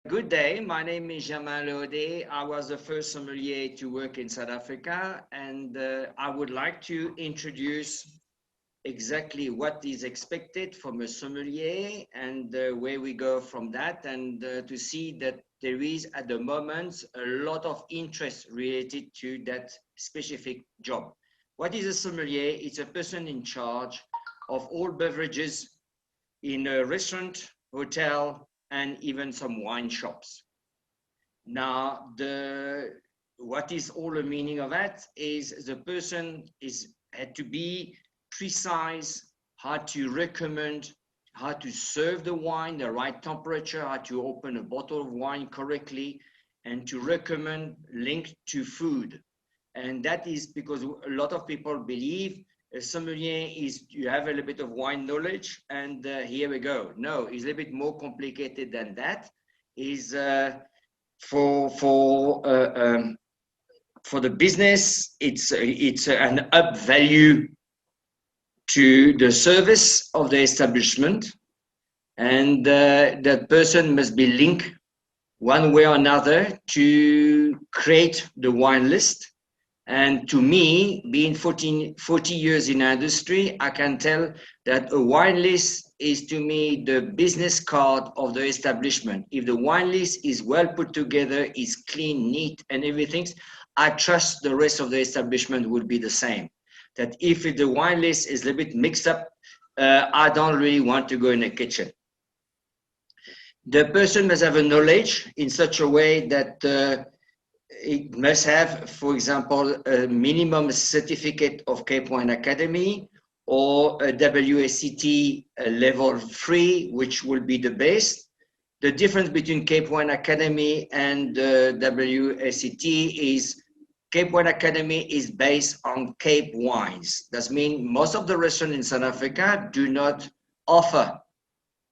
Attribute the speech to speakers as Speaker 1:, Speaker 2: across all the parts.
Speaker 1: Good day. My name is Germain Lehodey. I was the first sommelier to work in South Africa, and I would like to introduce exactly what is expected from a sommelier and where we go from that, and to see that there is at the moment a lot of interest related to that specific job. What is a sommelier? It's a person in charge of all beverages in a restaurant, hotel, and even some wine shops. Now, what is all the meaning of that is the person had to be precise, how to recommend, how to serve the wine, the right temperature, how to open a bottle of wine correctly, and to recommend linked to food. And that is because a lot of people believe a sommelier is you have a little bit of wine knowledge and here we go. No, it's a little bit more complicated than that. Is for for uh, um, for the business, it's an up value to the service of the establishment, and that person must be linked one way or another to create the wine list. And to me, being 40 years in industry, I can tell that a wine list is to me the business card of the establishment. If the wine list is well put together, is clean, neat, and everything, I trust the rest of the establishment will be the same. That if the wine list is a little bit mixed up, I don't really want to go in the kitchen. The person must have a knowledge in such a way that it must have, for example, a minimum certificate of Cape Wine Academy or a WSET level 3, which will be the base. The difference between Cape Wine Academy and WSET is Cape Wine Academy is based on Cape wines. That means most of the restaurants in South Africa do not offer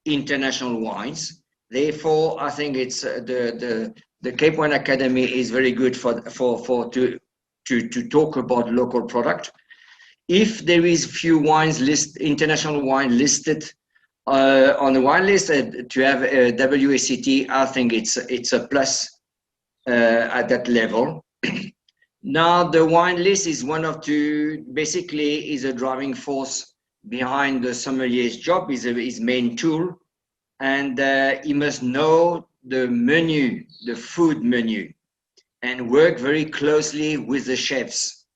Speaker 1: international wines. Therefore, I think it's the Cape Wine Academy is very good to talk about local product. If there is few wines international wine listed on the wine list, to have a WACT, I think it's a plus at that level. Now, the wine list is one of two, basically is a driving force behind the sommelier's job, is his main tool. And he must know the menu, the food menu, and work very closely with the chefs.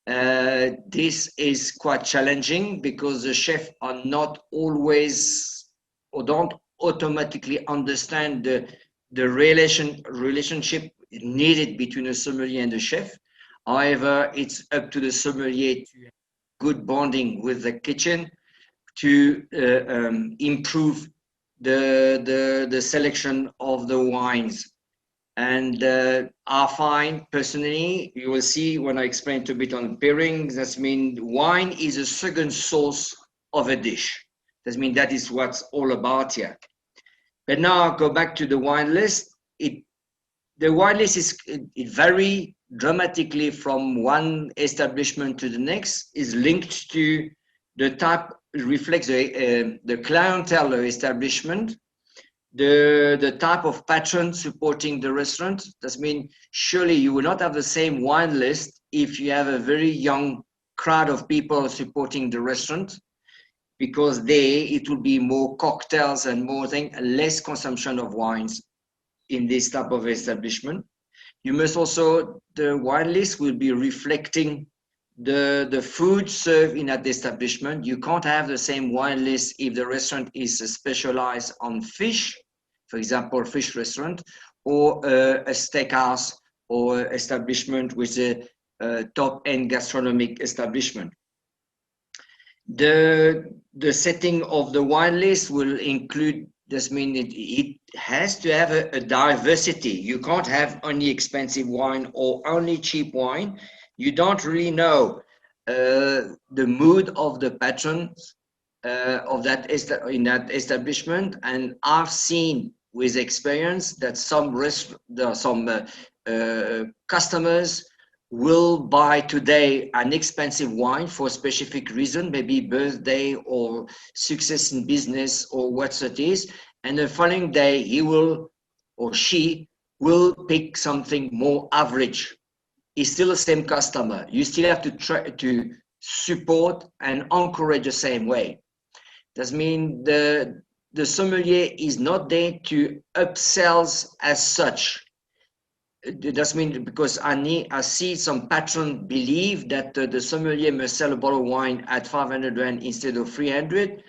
Speaker 1: This is quite challenging because the chefs are not always or don't automatically understand the relationship needed between a sommelier and the chef. However, it's up to the sommelier to have good bonding with the kitchen to improve the selection of the wines. And I find personally, you will see when I explain a bit on pairing, that means wine is a second source of a dish. That means that is what's all about here. But now I'll go back to the wine list. The wine list it varies dramatically from one establishment to the next, is linked to the type, reflects the clientele establishment, the type of patron supporting the restaurant. That means surely you will not have the same wine list if you have a very young crowd of people supporting the restaurant, because it will be more cocktails and more things, less consumption of wines in this type of establishment. You must also, the wine list will be reflecting the food served in that establishment. You can't have the same wine list if the restaurant is specialized on fish, for example, fish restaurant, or a steakhouse or establishment with a top-end gastronomic establishment. The setting of the wine list will include, this means it has to have a diversity. You can't have only expensive wine or only cheap wine. You don't really know the mood of the patrons of that in that establishment. And I've seen with experience that some customers will buy today an expensive wine for a specific reason, maybe birthday or success in business or what it is, and the following day he will or she will pick something more average. It's still the same customer. You still have to try to support and encourage the same way. That means the sommelier is not there to upsells as such. It does mean because I see some patron believe that the sommelier must sell a bottle of wine at 500 rand instead of 300,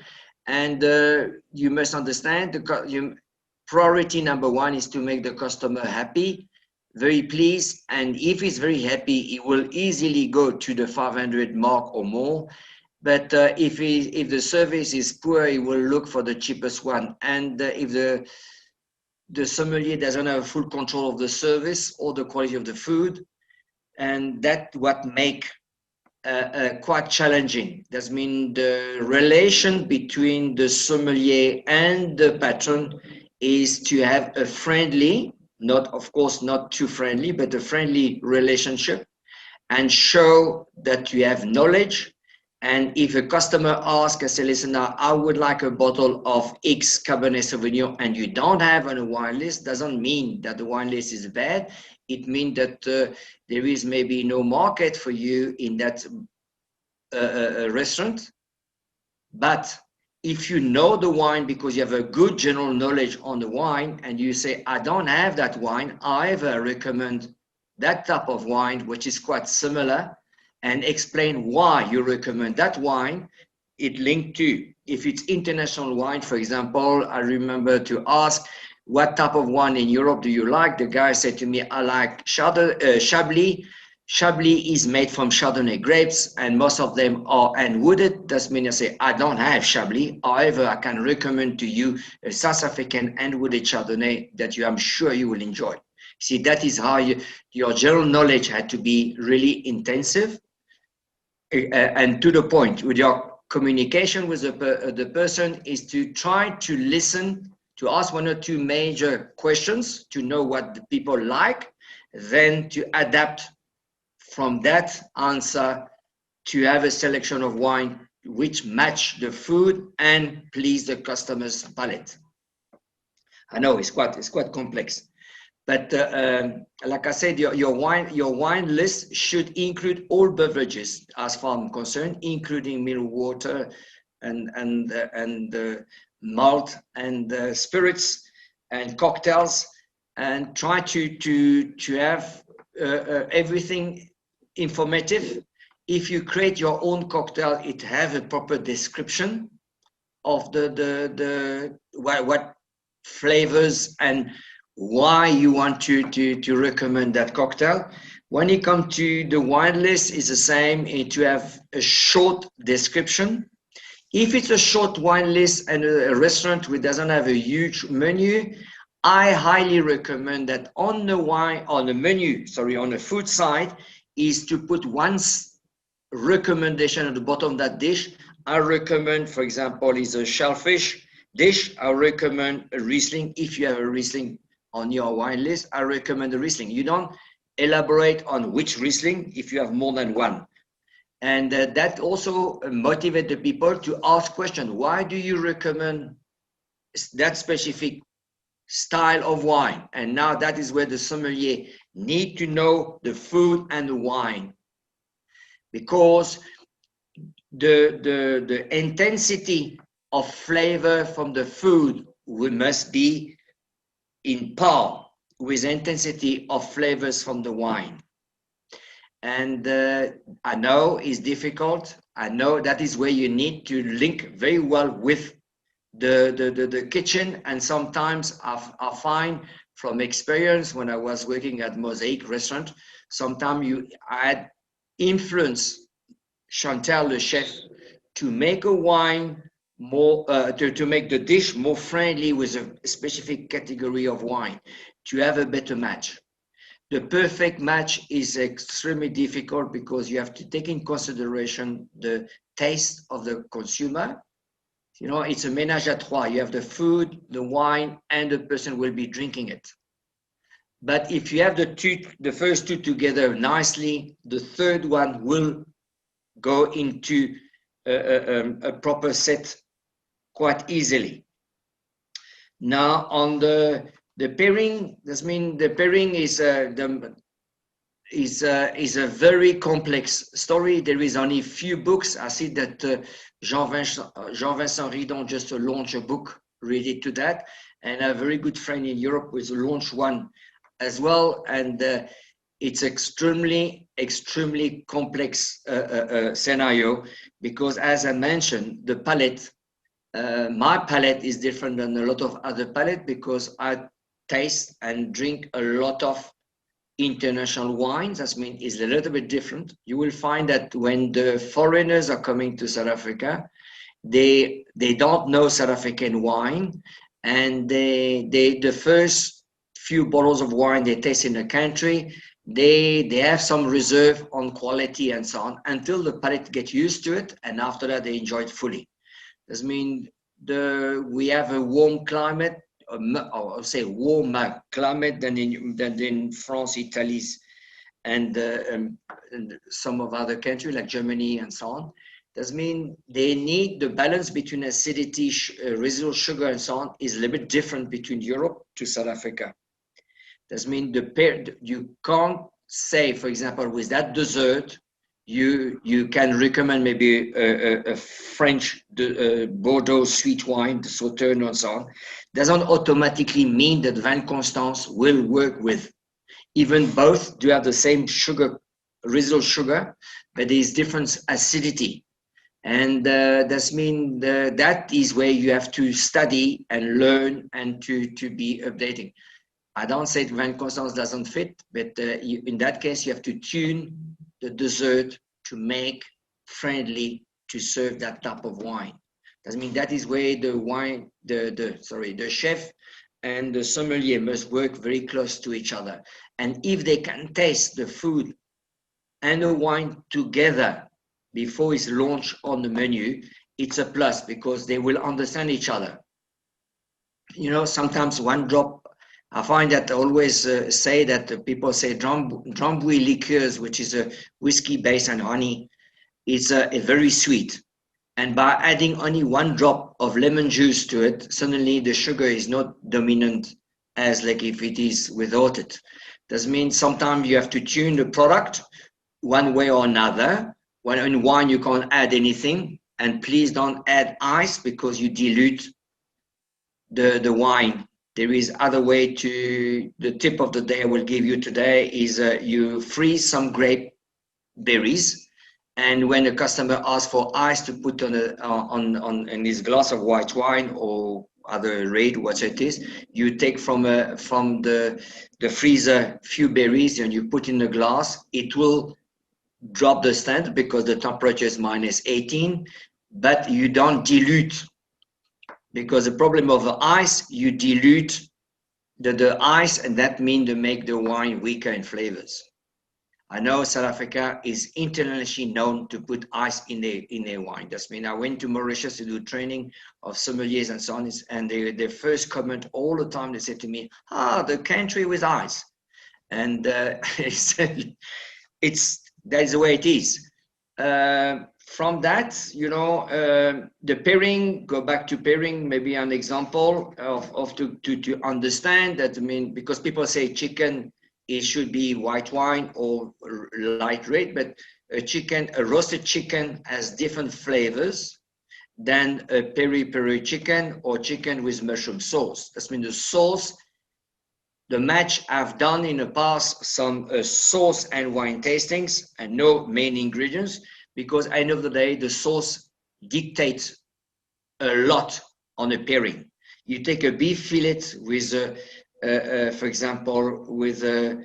Speaker 1: and you must understand priority number one is to make the customer happy, very pleased, and if he's very happy, he will easily go to the 500 mark or more. But if the service is poor, he will look for the cheapest one, and if the sommelier doesn't have full control of the service or the quality of the food, and that what make quite challenging. That means the relation between the sommelier and the patron is to have a friendly, not of course not too friendly, but a friendly relationship, and show that you have knowledge. And if a customer asks, I say, listen, now, I would like a bottle of X Cabernet Sauvignon, and you don't have on a wine list, doesn't mean that the wine list is bad. It means that there is maybe no market for you in that restaurant. But if you know the wine because you have a good general knowledge on the wine, and you say, I don't have that wine, I recommend that type of wine, which is quite similar, and explain why you recommend that wine, it linked to, if it's international wine, for example, I remember to ask, what type of wine in Europe do you like? The guy said to me, I like Chablis. Chablis is made from Chardonnay grapes, and most of them are unwooded. That means I say, I don't have Chablis. However, I can recommend to you a South African unwooded Chardonnay that I'm sure you will enjoy. See, that is how your general knowledge had to be really intensive and to the point. With your communication with the person is to try to listen, to ask one or two major questions to know what the people like, then to adapt from that answer to have a selection of wine which match the food and please the customer's palate. I know it's quite complex, but like I said, your wine list should include all beverages, as far as I'm concerned, including mineral water and malt and spirits and cocktails, and try to have everything informative. If you create your own cocktail, it have a proper description of what flavors and why you want to recommend that cocktail. When it comes to the wine list, it's the same, to have a short description. If it's a short wine list and a restaurant which doesn't have a huge menu, I highly recommend that on the food side, is to put one recommendation at the bottom of that dish. I recommend, for example, is a shellfish dish. I recommend a Riesling. If you have a Riesling on your wine list, I recommend a Riesling. You don't elaborate on which Riesling if you have more than one. And that also motivates the people to ask questions. Why do you recommend that specific style of wine? And now that is where the sommelier need to know the food and the wine, because the intensity of flavor from the food must be in par with intensity of flavors from the wine. And I know it's difficult. I know that is where you need to link very well with the kitchen. And sometimes I find from experience when I was working at Mosaic restaurant, sometimes I had influence Chantal, the chef, to make a wine more, to make the dish more friendly with a specific category of wine, to have a better match. The perfect match is extremely difficult because you have to take in consideration the taste of the consumer. You know, it's a ménage à trois. You have the food, the wine, and the person will be drinking it. But if you have the first two together nicely, the third one will go into a proper set quite easily. Now, on the The pairing, this mean the pairing is is a very complex story. There is only few books. I see that Jean-Vincent Ridon just launched a book related to that, and a very good friend in Europe who launched one as well. And it's extremely complex scenario, because as I mentioned, the palate, my palate is different than a lot of other palate, because I taste and drink a lot of international wines. That means is a little bit different. You will find that when the foreigners are coming to South Africa, they don't know South African wine, and the first few bottles of wine they taste in the country, they have some reserve on quality and so on, until the palate gets used to it, and after that they enjoy it fully. This means we have a warm climate, or I'll say warmer climate than in France, Italy, and some of other countries like Germany and so on. That means they need the balance between acidity, residual sugar, and so on is a little bit different between Europe to South Africa. That means you can't say, for example, with that dessert, you can recommend maybe a French Bordeaux sweet wine, the Sauterne and so on. Doesn't automatically mean that Van Constance will work with. Even both do have the same sugar, residual sugar, but there is different acidity. And that means that is where you have to study and learn and to be updating. I don't say Van Constance doesn't fit, but in that case, you have to tune the dessert to make friendly to serve that type of wine. That means that is where the wine, the chef and the sommelier must work very close to each other. And if they can taste the food and the wine together before it's launched on the menu, it's a plus, because they will understand each other. You know, sometimes one drop, I find that I always say that people say Drambuie liqueurs, which is a whiskey based on honey, is very sweet. And by adding only one drop of lemon juice to it, suddenly the sugar is not dominant as like if it is without it. That means sometimes you have to tune the product one way or another. When in wine you can't add anything, and please don't add ice because you dilute the wine. There is other way to, the tip of the day I will give you today is you freeze some grape berries, and when a customer asks for ice to put on in this glass of white wine or other red, what it is, you take from the freezer few berries and you put in the glass. It will drop the stand because the temperature is -18, but you don't dilute. Because the problem of the ice, you dilute the ice, and that means to make the wine weaker in flavors. I know South Africa is internationally known to put ice in their wine. That's mean I went to Mauritius to do training of sommeliers and so on, and their first comment all the time, they said to me, the country with ice. And that's the way it is. From that, you know, the pairing, go back to pairing, maybe an example of to understand that. I mean, because people say chicken, it should be white wine or light red, but a roasted chicken has different flavors than a peri-peri chicken or chicken with mushroom sauce. That means the sauce, the match I've done in the past, some sauce and wine tastings and no main ingredients, because at the end of the day, the sauce dictates a lot on a pairing. You take a beef fillet with, for example, with a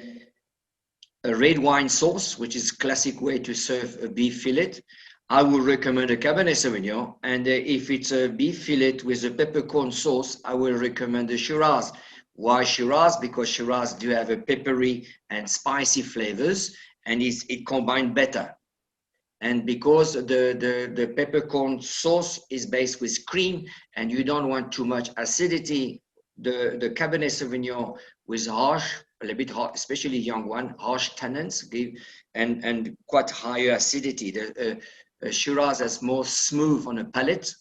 Speaker 1: red wine sauce, which is a classic way to serve a beef fillet. I would recommend a Cabernet Sauvignon. And if it's a beef fillet with a peppercorn sauce, I will recommend a Shiraz. Why Shiraz? Because Shiraz do have a peppery and spicy flavors, and it combines better. And because the peppercorn sauce is based with cream and you don't want too much acidity, the Cabernet Sauvignon with harsh, a little bit hot, especially young one, harsh tannins give and quite higher acidity. The Shiraz is more smooth on the palate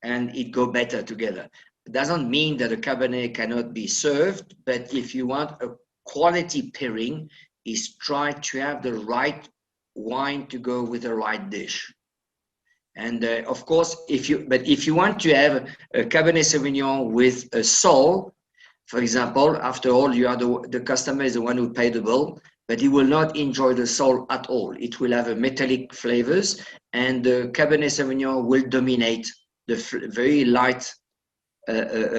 Speaker 1: and it go better together. doesn't mean that a Cabernet cannot be served, but if you want a quality pairing, is try to have the right wine to go with the right dish. And of course, if you want to have a Cabernet Sauvignon with a soul, for example, after all, you are the customer is the one who paid the bill, but he will not enjoy the soul at all. It will have a metallic flavors, and the Cabernet Sauvignon will dominate the very light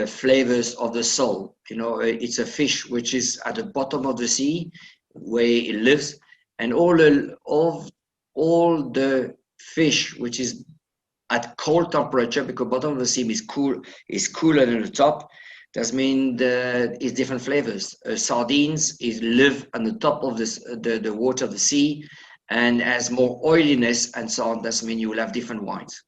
Speaker 1: flavors of the soul. You know, it's a fish which is at the bottom of the sea where it lives, and all the fish which is at cold temperature, because bottom of the sea is cooler than the top. That means it's different flavors. Sardines live on the top of the water of the sea and has more oiliness and so on. That means you will have different wines.